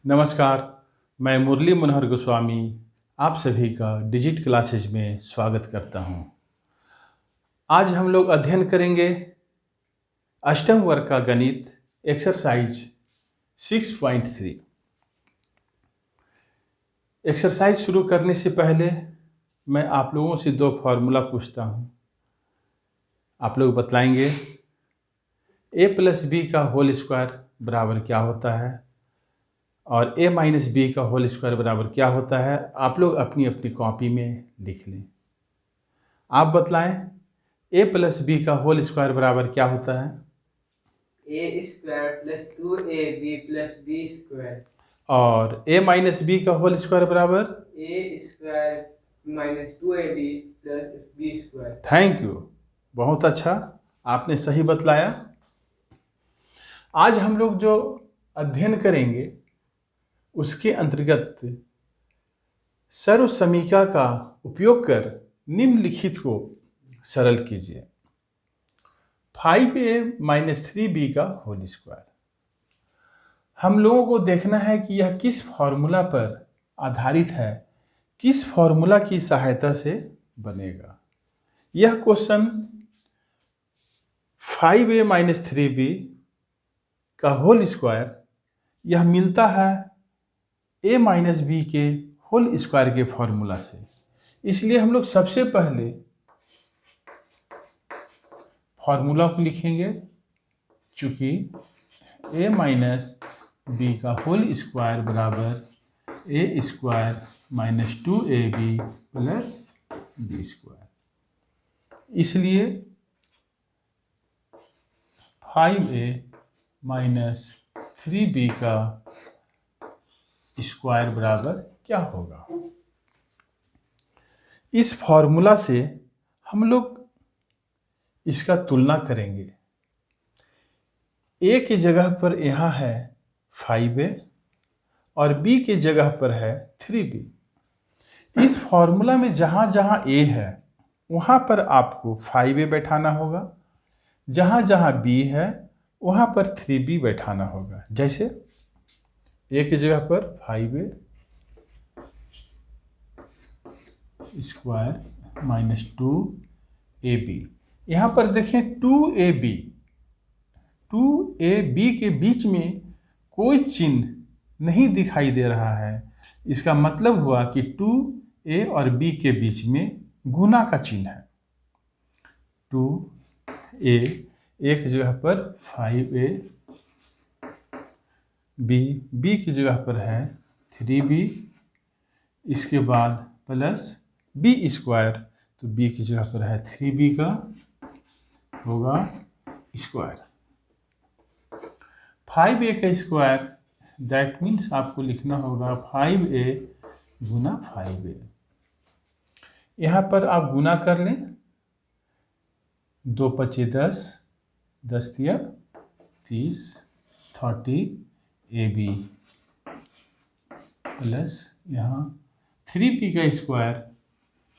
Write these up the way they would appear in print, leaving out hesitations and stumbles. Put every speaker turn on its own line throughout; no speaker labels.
नमस्कार, मैं मुरली मनोहर गोस्वामी आप सभी का डिजिट क्लासेज में स्वागत करता हूं। आज हम लोग अध्ययन करेंगे अष्टम वर्ग का गणित एक्सरसाइज 6.3। एक्सरसाइज शुरू करने से पहले मैं आप लोगों से दो फॉर्मूला पूछता हूं। आप लोग बतलाएंगे a प्लस बी का होल स्क्वायर बराबर क्या होता है और a माइनस बी का होल स्क्वायर बराबर क्या होता है। आप लोग अपनी अपनी कॉपी में लिख लें। आप बतलाएं a प्लस बी का होल स्क्वायर बराबर क्या होता है।
a square plus 2ab plus B square
और a माइनस बी का होल स्क्वायर बराबर
a square minus 2ab plus B square.
Thank you, बहुत अच्छा, आपने सही बतलाया। आज हम लोग जो अध्ययन करेंगे उसके अंतर्गत सर्व समीकरण का उपयोग कर निम्नलिखित को सरल कीजिए। 5a माइनस 3b का होल स्क्वायर। हम लोगों को देखना है कि यह किस फॉर्मूला पर आधारित है, किस फॉर्मूला की सहायता से बनेगा। यह क्वेश्चन 5a माइनस 3b का होल स्क्वायर यह मिलता है a माइनस बी के होल स्क्वायर के फॉर्मूला से। इसलिए हम लोग सबसे पहले फॉर्मूला को लिखेंगे। चूंकि a माइनस बी का होल स्क्वायर बराबर ए square minus 2ab plus B square, इसलिए 5a माइनस 3b का स्क्वायर बराबर क्या होगा। इस फॉर्मूला से हम लोग इसका तुलना करेंगे। a की जगह पर यहाँ है 5a और b की जगह पर है 3b। इस फॉर्मूला में जहाँ जहाँ a है वहाँ पर आपको 5a बैठाना होगा, जहाँ जहाँ b है वहाँ पर 3b बैठाना होगा। जैसे a की जगह पर 5a स्क्वायर माइनस 2ab, यहाँ पर देखें 2ab के बीच में कोई चिन्ह नहीं दिखाई दे रहा है। इसका मतलब हुआ कि 2a और b के बीच में गुना का चिन्ह है। 2a की जगह पर 5a, b की जगह पर है 3b, इसके बाद प्लस b स्क्वायर, तो b की जगह पर है 3b का होगा स्क्वायर। 5a का स्क्वायर दैट मीन्स आपको लिखना होगा 5a गुना 5a। यहाँ पर आप गुना कर लें, 2 पचे 10, 10 दिया 30, 30ab प्लस यहाँ 3b का square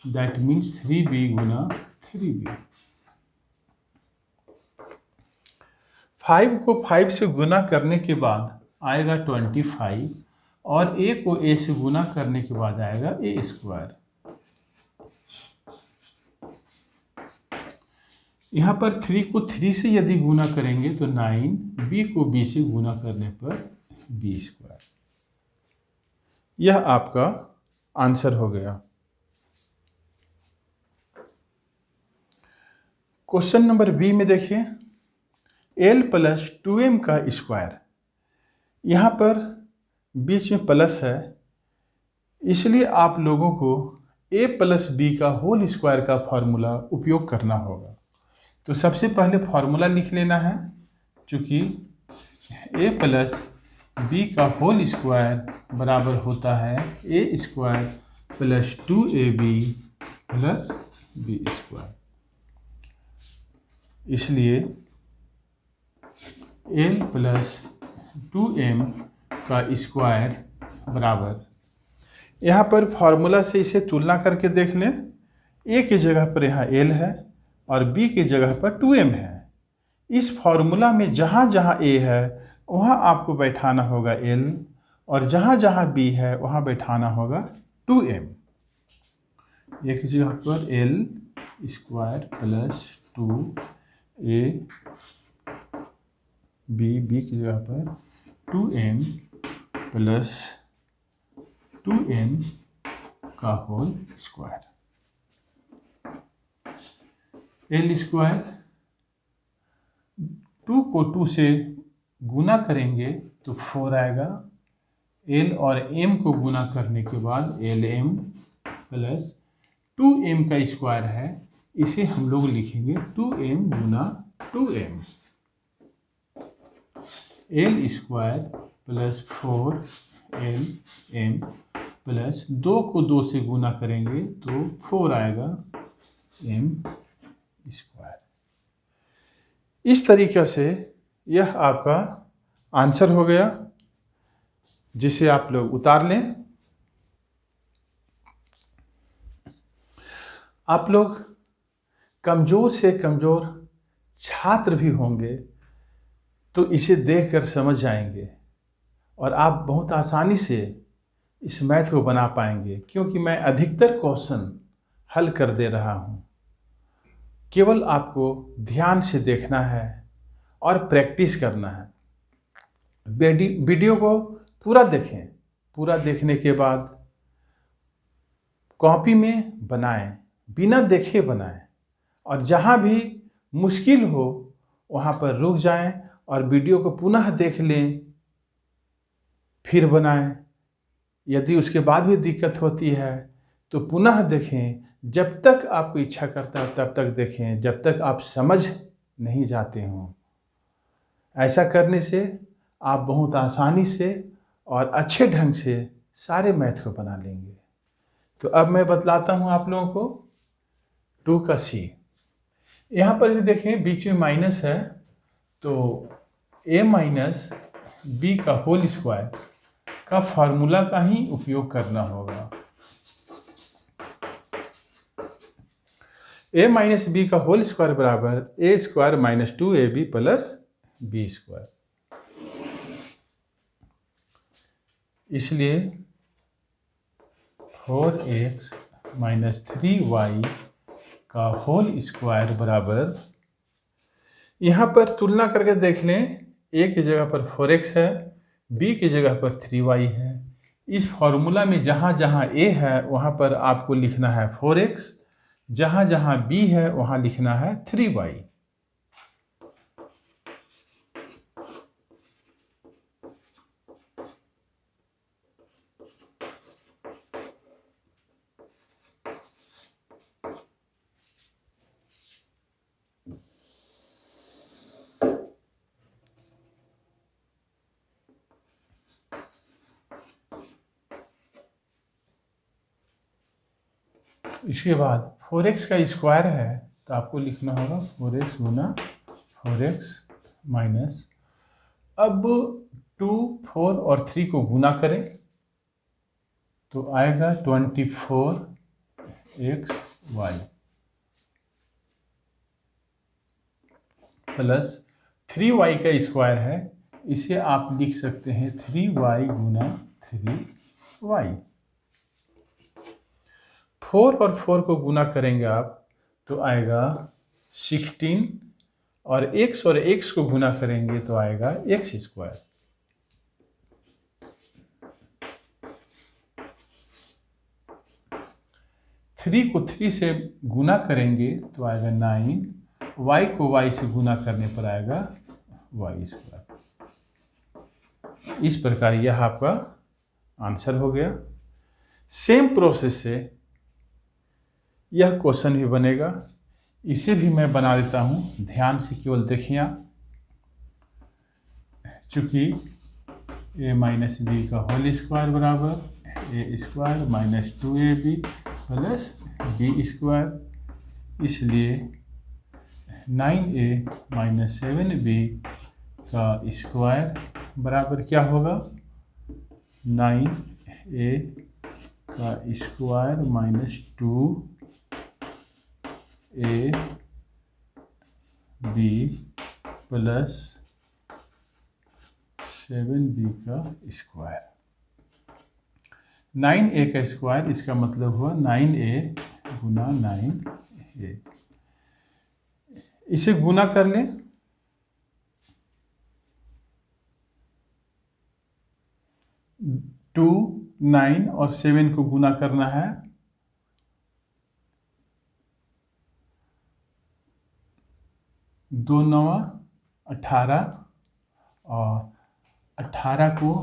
that means 3b Guna 3b। 5 को 5 से गुना करने के बाद आएगा 25 और a को a से गुना करने के बाद आएगा a स्क्वायर। यहाँ पर 3 को 3 से यदि गुना करेंगे तो 9, b को b से गुना करने पर b स्क्वायर। यह आपका आंसर हो गया। क्वेश्चन नंबर बी में देखिए, l प्लस 2m का स्क्वायर। यहाँ पर बीच में प्लस है, इसलिए आप लोगों को a प्लस बी का होल स्क्वायर का फॉर्मूला उपयोग करना होगा। तो सबसे पहले फॉर्मूला लिख लेना है। चूँकि a प्लस बी का होल स्क्वायर बराबर होता है ए square plus 2ab plus B square, इसलिए l प्लस 2m का स्क्वायर बराबर, यहाँ पर फॉर्मूला से इसे तुलना करके देख लें। a की जगह पर यहाँ l है और b की जगह पर 2m है। इस फॉर्मूला में जहाँ जहाँ a है वहाँ आपको बैठाना होगा l और जहाँ जहाँ बी है वहाँ बैठाना होगा 2m। एक जगह पर L square plus 2a B की जगह पर 2m प्लस 2n का होल स्क्वायर। एल स्क्वायर 2 को 2 से गुना करेंगे तो 4 आएगा। एल और m को गुना करने के बाद एल एम प्लस 2m का स्क्वायर है, इसे हम लोग लिखेंगे 2m गुना 2m। L square plus 4lm plus 2 को 2 से गुना करेंगे तो 4 आएगा m स्क्वायर। इस तरीके से यह आपका आंसर हो गया, जिसे आप लोग उतार लें। आप लोग कमज़ोर से कमज़ोर छात्र भी होंगे तो इसे देखकर समझ जाएंगे और आप बहुत आसानी से इस मैथ को बना पाएंगे, क्योंकि मैं अधिकतर क्वेश्चन हल कर दे रहा हूँ। केवल आपको ध्यान से देखना है और प्रैक्टिस करना है। वीडियो को पूरा देखें, पूरा देखने के बाद कॉपी में बनाएं, बिना देखे बनाएं, और जहाँ भी मुश्किल हो वहाँ पर रुक जाएं और वीडियो को पुनः देख लें, फिर बनाएं। यदि उसके बाद भी दिक्कत होती है तो पुनः देखें। जब तक आपको इच्छा करता है तब तक देखें, जब तक आप समझ नहीं जाते हों। ऐसा करने से आप बहुत आसानी से और अच्छे ढंग से सारे मैथ को बना लेंगे। तो अब मैं बतलाता हूँ आप लोगों को 2 का सी। यहाँ पर भी देखें बीच में माइनस है, तो a माइनस बी का होल स्क्वायर का फार्मूला का ही उपयोग करना होगा। a माइनस बी का होल स्क्वायर बराबर a square minus 2ab plus B square. इसलिए 4x माइनस 3y का होल स्क्वायर बराबर, यहाँ पर तुलना करके देख लें, a की जगह पर 4x है, b की जगह पर 3y है। इस फॉर्मूला में जहाँ जहाँ a है वहाँ पर आपको लिखना है 4x, जहाँ जहाँ b है वहाँ लिखना है 3y। इसके बाद 4x का स्क्वायर है तो आपको लिखना होगा 4x गुना 4x माइनस, अब 2, 4 और 3 को गुना करें तो आएगा 24xy प्लस 3y का स्क्वायर है, इसे आप लिख सकते हैं 3y गुना 3y। 4 और 4 को गुना करेंगे आप तो आएगा 16, और x को गुना करेंगे तो आएगा x स्क्वायर। थ्री को 3 से गुना करेंगे तो आएगा 9, y को y से गुना करने पर आएगा y स्क्वायर। इस प्रकार यह आपका आंसर हो गया। सेम प्रोसेस से यह क्वेश्चन भी बनेगा, इसे भी मैं बना देता हूँ, ध्यान से केवल देखिए आप। चूँकि a माइनस बी का होल स्क्वायर बराबर a square minus 2ab plus B square, इसलिए 9a माइनस 7b का स्क्वायर बराबर क्या होगा, 9a का square minus 2ab plus 7b का स्क्वायर। 9a का स्क्वायर, इसका मतलब हुआ 9a गुना 9a। इसे गुना कर लें, 2, 9 और 7 को गुना करना है, 2 9 18 और 18 को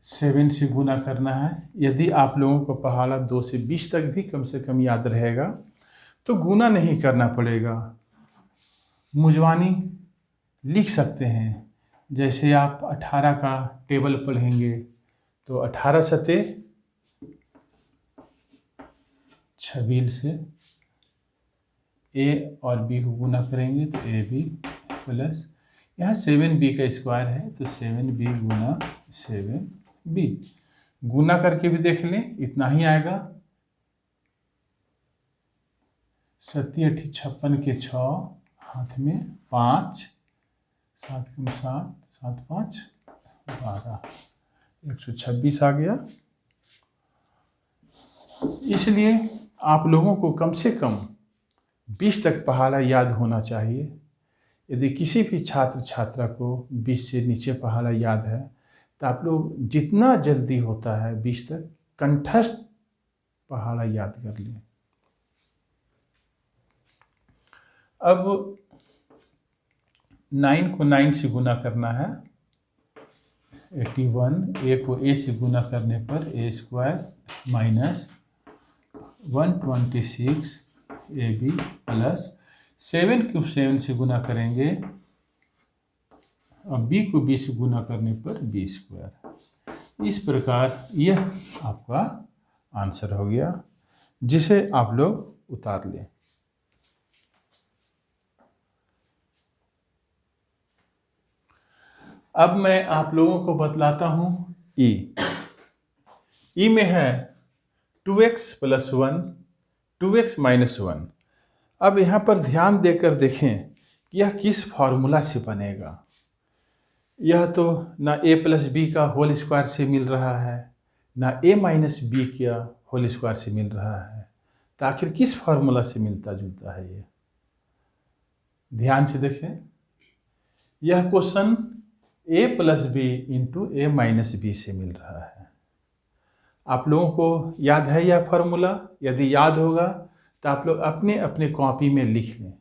7 से गुना करना है। यदि आप लोगों को पहाड़ा 2 से 20 तक भी कम से कम याद रहेगा तो गुना नहीं करना पड़ेगा, मुजवानी लिख सकते हैं। जैसे आप 18 का टेबल पढ़ेंगे तो 18 सते 26 से ए और बी को गुना करेंगे तो ए बी प्लस, यहाँ 7b का स्क्वायर है तो 7b गुना 7b। गुना करके भी देख लें, इतना ही आएगा। 7 8 56 के 6, हाथ में 5, 7 कम 7, 7 5 12, 126 आ गया। इसलिए आप लोगों को कम से कम 20 तक पहाड़ा याद होना चाहिए। यदि किसी भी छात्र छात्रा को 20 से नीचे पहाड़ा याद है तो आप लोग जितना जल्दी होता है 20 तक कंठस्थ पहाड़ा याद कर लें। अब 9 को 9 से गुना करना है, 81, ए को ए से गुना करने पर a square minus 126 a b plus 7 को 7 से गुना करेंगे और बी को बी से गुना करने पर बी स्क्वायर। इस प्रकार यह आपका आंसर हो गया, जिसे आप लोग उतार लें। अब मैं आप लोगों को बतलाता हूँ ई में है 2x + 1, 2x - 1। अब यहाँ पर ध्यान देकर देखें कि यह किस फॉर्मूला से बनेगा। यह तो ना a + b का होल स्क्वायर से मिल रहा है, ना a - b का होल स्क्वायर से मिल रहा है, तो आखिर किस फॉर्मूला से मिलता जुलता है ये? ध्यान से देखें, यह question a + b × a - b से मिल रहा है। आप लोगों को याद है यह फॉर्मूला? यदि याद होगा तो आप लोग अपने अपने कॉपी में लिख लें।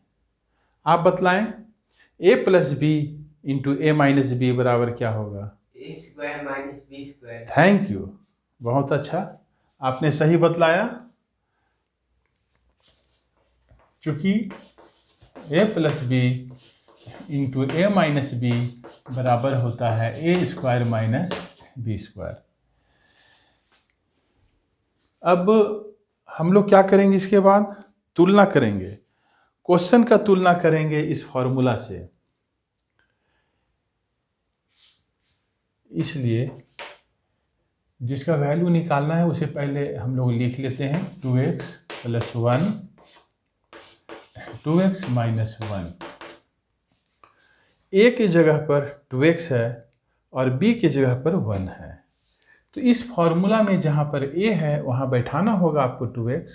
आप बतलाएं, a + b × a - b बराबर क्या होगा?
a² - b²।
थैंक यू, बहुत अच्छा, आपने सही बतलाया। चूँकि a + b × a - b बराबर होता है a² - b²। अब हम लोग क्या करेंगे? इसके बाद तुलना करेंगे, क्वेश्चन का तुलना करेंगे इस फॉर्मूला से। इसलिए जिसका वैल्यू निकालना है उसे पहले हम लोग लिख लेते हैं, 2x + 1, 2x - 1। a की जगह पर 2x है और b की जगह पर 1 है, तो इस फॉर्मूला में जहाँ पर a है वहाँ बैठाना होगा आपको 2x,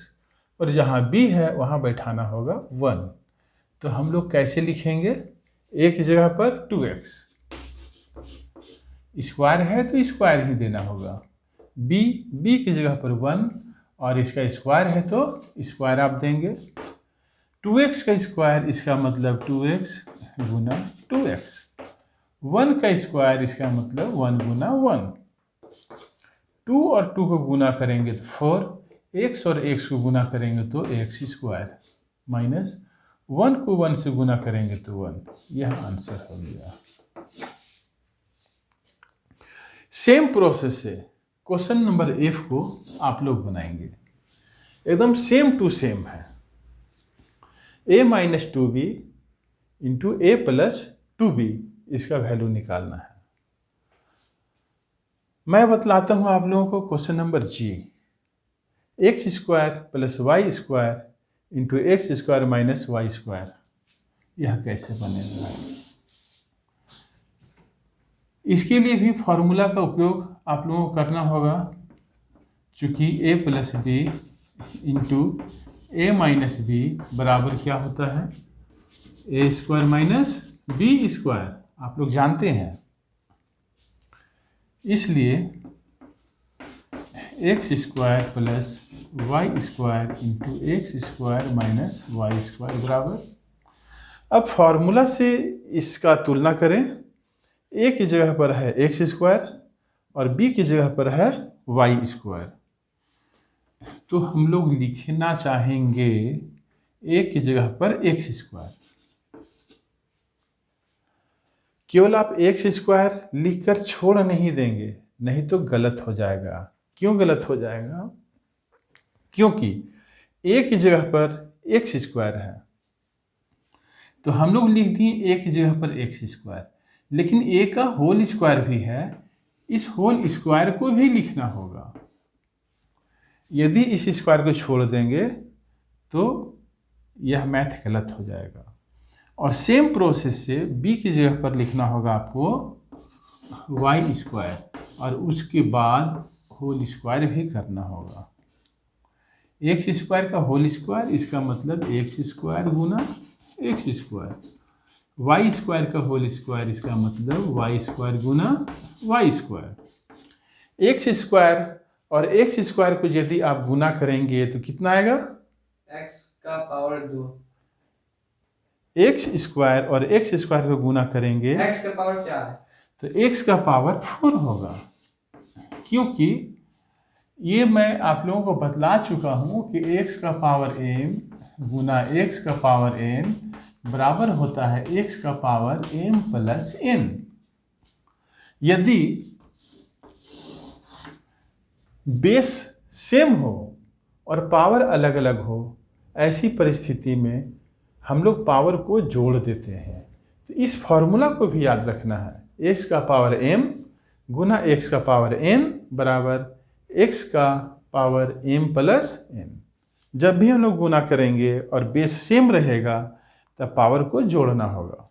और जहाँ b है वहाँ बैठाना होगा 1। तो हम लोग कैसे लिखेंगे? a की जगह पर 2x, स्क्वायर है तो स्क्वायर ही देना होगा, b की जगह पर 1 और इसका स्क्वायर है तो स्क्वायर आप देंगे। 2x का स्क्वायर, इसका मतलब 2x गुना 2x, 1 का स्क्वायर, इसका मतलब 1 गुना 1। 2 और 2 को गुना करेंगे तो 4, x और x को गुना करेंगे तो x² माइनस 1 को 1 से गुना करेंगे तो 1। यह आंसर हो गया। सेम प्रोसेस से क्वेश्चन नंबर F को आप लोग बनाएंगे, एकदम सेम टू सेम है। a - 2b × a + 2b, इसका वैल्यू निकालना है। मैं बतलाता हूं आप लोगों को question number G, x² + y² × x² - y², यह कैसे बनेगा? इसके लिए भी फॉर्मूला का उपयोग आप लोगों को करना होगा। चूँकि a plus B into A minus B बराबर क्या होता है, ए स्क्वायर माइनस बी स्क्वायर, आप लोग जानते हैं। इसलिए X square plus Y square into X square minus Y square बराबर। अब फॉर्मूला से इसका तुलना करें, ए की जगह पर है एक्स स्क्वायर और बी की जगह पर है वाई स्क्वायर, तो हम लोग लिखना चाहेंगे ए की जगह पर एक्स स्क्वायर। केवल आप एक्स स्क्वायर लिखकर छोड़ नहीं देंगे, नहीं तो गलत हो जाएगा। क्यों गलत हो जाएगा? क्योंकि ए की जगह पर एक्स स्क्वायर है, तो हम लोग लिख दिए ए की जगह पर एक्स स्क्वायर, लेकिन ए का होल स्क्वायर भी है, इस होल स्क्वायर को भी लिखना होगा। यदि इस स्क्वायर को छोड़ देंगे तो यह मैथ गलत हो जाएगा। और सेम प्रोसेस से बी की जगह पर लिखना होगा आपको वाई स्क्वायर, और उसके बाद होल स्क्वायर भी करना होगा। एक्स स्क्वायर का होल स्क्वायर, इसका मतलब एक्स स्क्वायर गुना एक्स स्क्वायर। वाई स्क्वायर का होल स्क्वायर, इसका मतलब वाई स्क्वायर गुना वाई स्क्वायर। एक्स स्क्वायर और एक्स स्क्वायर को यदि आप गुना करेंगे तो कितना आएगा?
एक्स का पावर 2।
एक्स स्क्वायर और एक्स स्क्वायर को गुना करेंगे
एक्स का पावर 4,
तो एक्स का पावर 4 होगा। क्योंकि ये मैं आप लोगों को बतला चुका हूँ कि एक्स का पावर m गुना एक्स का पावर n बराबर होता है एक्स का पावर m प्लस n। यदि बेस सेम हो और पावर अलग अलग हो, ऐसी परिस्थिति में हम लोग पावर को जोड़ देते हैं। तो इस फॉर्मूला को भी याद रखना है, एक्स का पावर m गुना एक्स का पावर n बराबर एक्स का पावर m प्लस n। जब भी हम लोग गुना करेंगे और बेस सेम रहेगा तब पावर को जोड़ना होगा।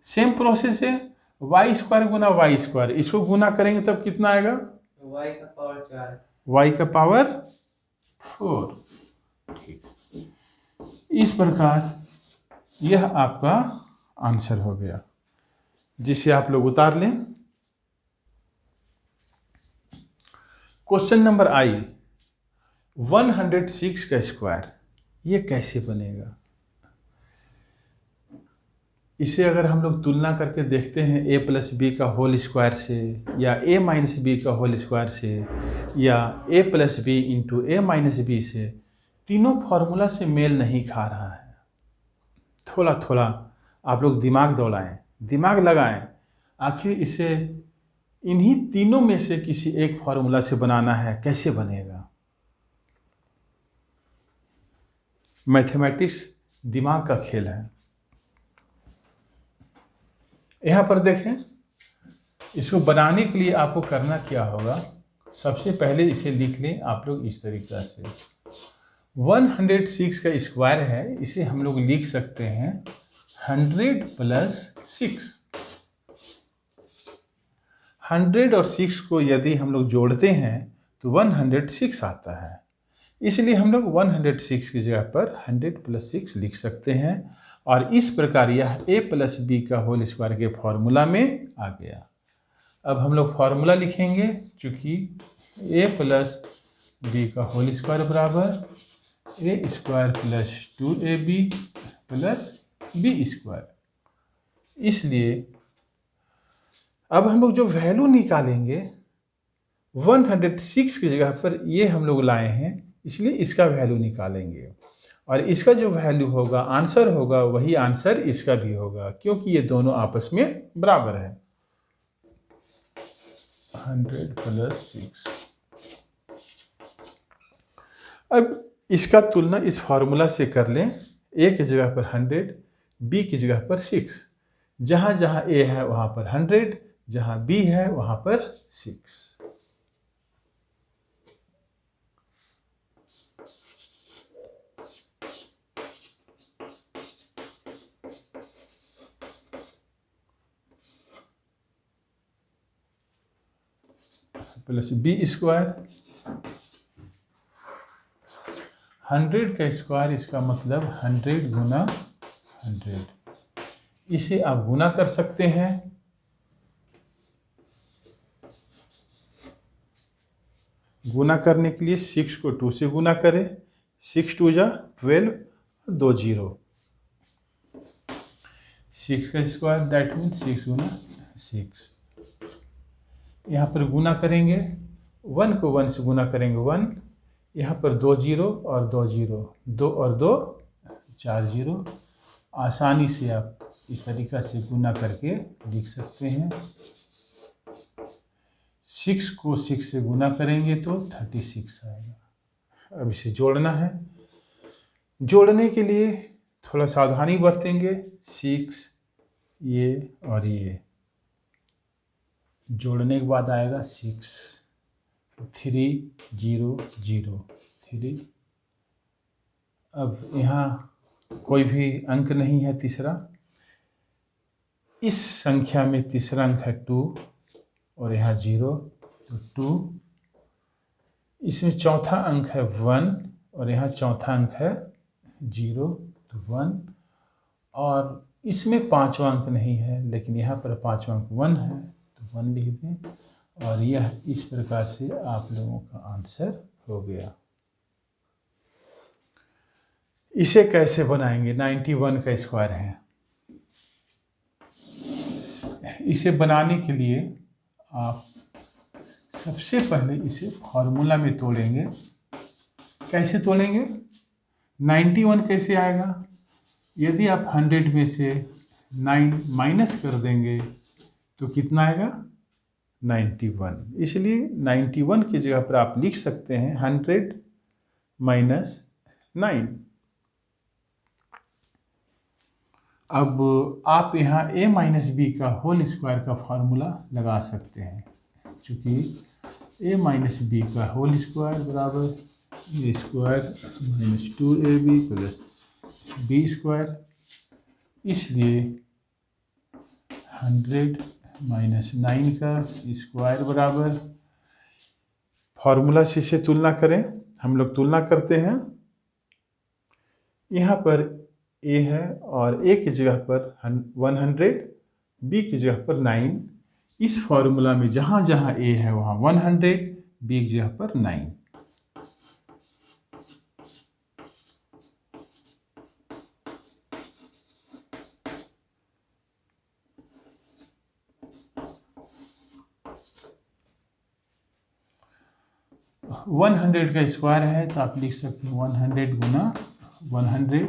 सेम प्रोसेस है वाई स्क्वायर गुना वाई स्क्वायर, इसको गुना करेंगे तब कितना आएगा?
वाई का पावर 4,
वाई का पावर 4। ठीक, इस प्रकार यह आपका आंसर हो गया, जिसे आप लोग उतार लें। क्वेश्चन नंबर आई, 106 का स्क्वायर, ये कैसे बनेगा? इसे अगर हम लोग तुलना करके देखते हैं ए प्लस बी का होल स्क्वायर से, या ए माइनस बी का होल स्क्वायर से, या ए plus B into A minus B से, तीनों फॉर्मूला से मेल नहीं खा रहा है। थोड़ा थोड़ा आप लोग दिमाग दौड़ाएं, दिमाग लगाएं, आखिर इसे इन्हीं तीनों में से किसी एक फॉर्मूला से बनाना है, कैसे बनेगा? मैथमेटिक्स दिमाग का खेल है। यहाँ पर देखें, इसको बनाने के लिए आपको करना क्या होगा? सबसे पहले इसे लिख लें आप लोग इस तरीक़ा से। 106 का स्क्वायर है, इसे हम लोग लिख सकते हैं 100 प्लस 6। 100 और 6 को यदि हम लोग जोड़ते हैं तो 106 आता है, इसलिए हम लोग 106 की जगह पर 100 प्लस 6 लिख सकते हैं। और इस प्रकार यह a प्लस बी का होल स्क्वायर के फॉर्मूला में आ गया। अब हम लोग फॉर्मूला लिखेंगे, चूँकि a प्लस बी का होल स्क्वायर बराबर ए square plus 2ab plus B square. इसलिए अब हम लोग जो वैल्यू निकालेंगे 106 की जगह पर ये हम लोग लाए हैं, इसलिए इसका वैल्यू निकालेंगे, और इसका जो वैल्यू होगा, आंसर होगा, वही आंसर इसका भी होगा, क्योंकि ये दोनों आपस में बराबर है। 100 प्लस 6। अब इसका तुलना इस फार्मूला से कर लें, ए की जगह पर 100, बी की जगह पर 6। जहाँ जहाँ ए है वहाँ पर 100, जहाँ बी है वहाँ पर 6। प्लस बी स्क्वायर 100 का स्क्वायर, इसका मतलब 100 गुना 100। इसे आप गुना कर सकते हैं। गुना करने के लिए 6 को 2 से गुना करें। 6 2 जा 12, 2 0। 6 का स्क्वायर दैट मीन 6 गुना 6। यहाँ पर गुना करेंगे, 1 को 1 से गुना करेंगे 1, यहाँ पर 2 0 और 2 0, 2 और 2 4 0। आसानी से आप इस तरीक़ा से गुना करके लिख सकते हैं। 6 को 6 से गुना करेंगे तो 36 आएगा। अब इसे जोड़ना है। जोड़ने के लिए थोड़ा सावधानी बरतेंगे। 6 ये और ये जोड़ने के बाद आएगा 6, 3 0 0 3। अब यहाँ कोई भी अंक नहीं है तीसरा। इस संख्या में तीसरा अंक है 2 और यहाँ 0, तो 2। इसमें चौथा अंक है 1 और यहाँ चौथा अंक है 0, तो 1। और इसमें पांचवा अंक नहीं है, लेकिन यहाँ पर पांचवा अंक 1 है, तो 1 लिख दें। और यह इस प्रकार से आप लोगों का आंसर हो गया। इसे कैसे बनाएंगे? 91 का स्क्वायर है। इसे बनाने के लिए आप सबसे पहले इसे फॉर्मूला में तोड़ेंगे। कैसे तोड़ेंगे? 91 कैसे आएगा? यदि आप 100 में से 9 माइनस कर देंगे तो कितना आएगा? 91। इसलिए 91 की जगह पर आप लिख सकते हैं 100 माइनस 9। अब आप यहाँ a माइनस बी का होल स्क्वायर का फार्मूला लगा सकते हैं, चूँकि a माइनस बी का होल स्क्वायर बराबर a square minus 2ab plus b square. इसलिए 100 माइनस 9 का स्क्वायर बराबर, फार्मूला से इसे तुलना करें। हम लोग तुलना करते हैं। यहाँ पर a है और a की जगह पर 100, b की जगह पर 9। इस फार्मूला में जहाँ जहाँ a है वहाँ 100, b की जगह पर 9। वन 100 का स्क्वायर है तो आप लिख सकते हैं 100 गुना 100।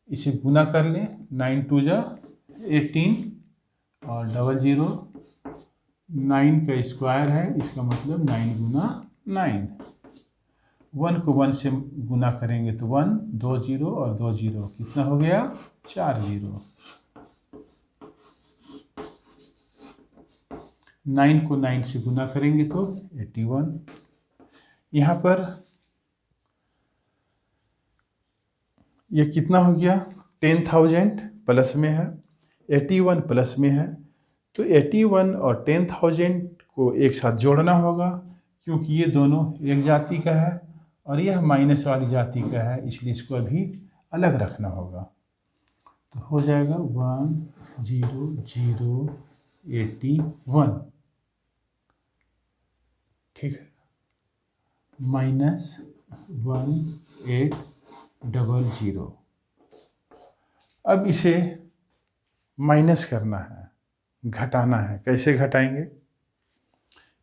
इसे गुना कर लें। 9 2 जा 18 और 00। 9 का स्क्वायर है, इसका मतलब 9 गुना 9। 1 को 1 से गुना करेंगे तो 1, 2 0 और 2 0, कितना हो गया? 4 0। 9 को 9 से गुना करेंगे तो 81। यहाँ पर ये कितना हो गया? 10,000 प्लस में है, 81 प्लस में है, तो 81 और 10,000 को एक साथ जोड़ना होगा, क्योंकि ये दोनों एक जाति का है और यह माइनस वाली जाति का है, इसलिए इसको अभी अलग रखना होगा। तो हो जाएगा 1 0 0 81, ठीक है, माइनस 1 8 00। अब इसे माइनस करना है, घटाना है। कैसे घटाएंगे?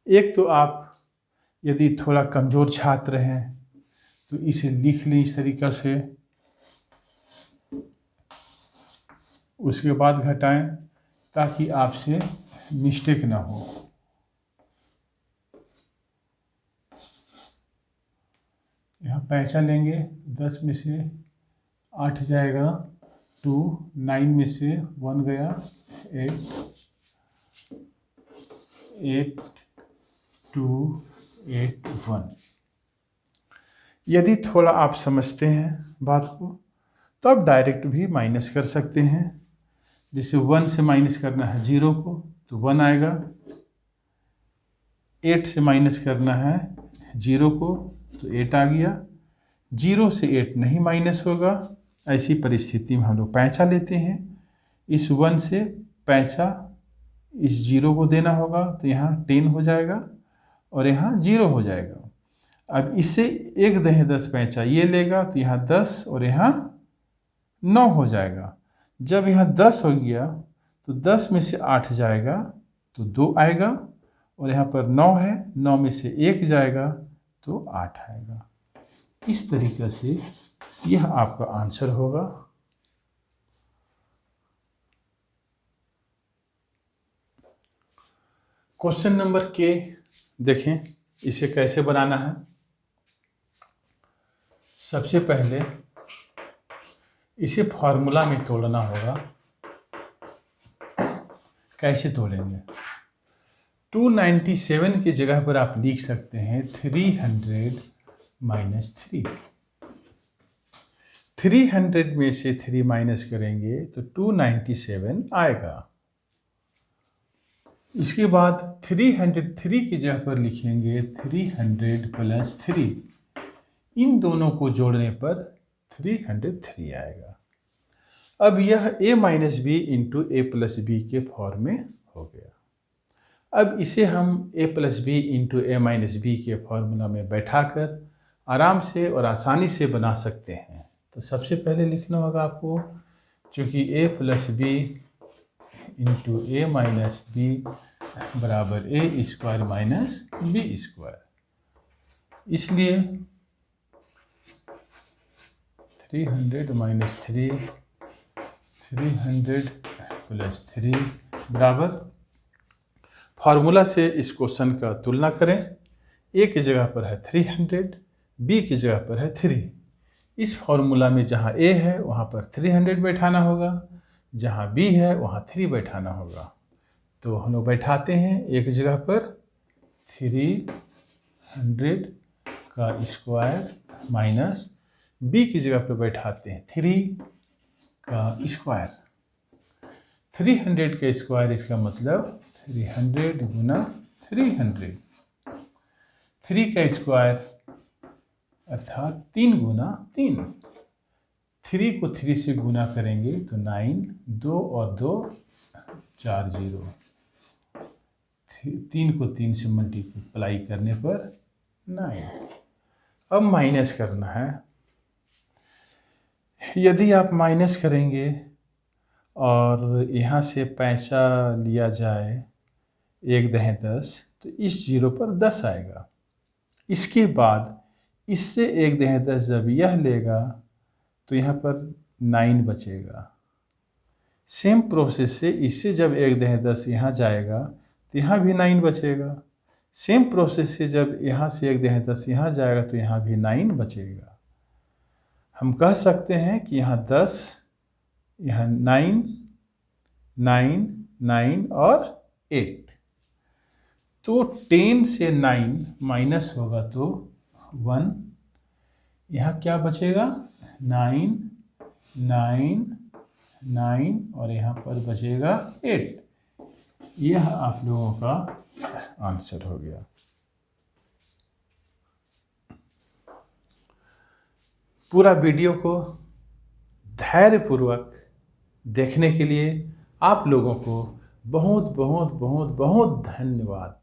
एक तो आप यदि थोड़ा कमज़ोर छात्र हैं तो इसे लिख लें इस तरीक़ा से, उसके बाद घटाएं ताकि आपसे मिस्टेक ना हो। यहाँ पैसा लेंगे, 10 में से 8 जाएगा 2, 9 में से 1 गया 8, 8 2 8 1। यदि थोड़ा आप समझते हैं बात को तो आप डायरेक्ट भी माइनस कर सकते हैं। जैसे 1 से माइनस करना है 0 को तो 1 आएगा, 8 से माइनस करना है 0 को तो 8 आ गया, 0 से 8 नहीं माइनस होगा। ऐसी परिस्थिति में हम लोग पैंचा लेते हैं। इस 1 से पैंचा इस 0 को देना होगा, तो यहाँ 10 हो जाएगा और यहाँ 0 हो जाएगा। अब इससे 1 दहे 10 पैंचा ये लेगा, तो यहाँ 10 और यहाँ 9 हो जाएगा। जब यहाँ 10 हो गया तो 10 में से 8 जाएगा तो 2 आएगा, और यहाँ पर 9 है, 9 में से 1 जाएगा तो 8 आएगा। इस तरीके से यह आपका आंसर होगा। क्वेश्चन नंबर के देखें, इसे कैसे बनाना है। सबसे पहले इसे फॉर्मूला में तोड़ना होगा। कैसे तोड़ेंगे? 297 की जगह पर आप लिख सकते हैं 300 माइनस 3। 300 में से 3 माइनस करेंगे तो 297 आएगा। इसके बाद 303 की जगह पर लिखेंगे 300 प्लस 3। इन दोनों को जोड़ने पर 303 आएगा। अब यह a minus B into A plus B के फॉर्म में हो गया। अब इसे हम a plus B into A minus B के फॉर्मूला में बैठाकर आराम से और आसानी से बना सकते हैं। तो सबसे पहले लिखना होगा आपको, चूँकि a plus B into A minus B बराबर ए स्क्वायर माइनस बी स्क्वायर, इसलिए 300 माइनस 3, 300 प्लस 3 बराबर, फार्मूला से इस क्वेश्चन का तुलना करें। ए की जगह पर है 300, बी की जगह पर है 3। इस फार्मूला में जहाँ ए है वहाँ पर 300 बैठाना होगा, जहाँ बी है वहाँ 3 बैठाना होगा। तो हम लोग बैठाते हैं एक जगह पर 300 का स्क्वायर माइनस बी की जगह पर बैठाते हैं 3 का स्क्वायर। 300 का स्क्वायर, इसका मतलब 300 गुना 300। 3 का स्क्वायर अर्थात 3 गुना 3। 3 को 3 से गुना करेंगे तो 9, 2 और 2 4 0। 3 को 3 से मल्टीप्लाई करने पर 9। अब माइनस करना है। यदि आप माइनस करेंगे और यहाँ से पैसा लिया जाए 1 दहे 10, तो इस 0 पर 10 आएगा। इसके बाद इससे 1 दहे 10 जब यह लेगा तो यहाँ पर 9 बचेगा। सेम प्रोसेस से इससे जब 1 दहे 10 यहाँ जाएगा तो यहाँ भी 9 बचेगा। सेम प्रोसेस से जब यहाँ से 1 दहे 10 यहाँ जाएगा तो यहाँ भी 9 बचेगा। हम कह सकते हैं कि यहाँ 10, यहाँ 9, 9, 9 और 8। तो 10 से 9 माइनस होगा तो 1। यहाँ क्या बचेगा? 9, 9, 9 और यहाँ पर बचेगा 8। यह आप लोगों का आंसर हो गया। पूरा वीडियो को धैर्यपूर्वक देखने के लिए आप लोगों को बहुत बहुत बहुत बहुत धन्यवाद।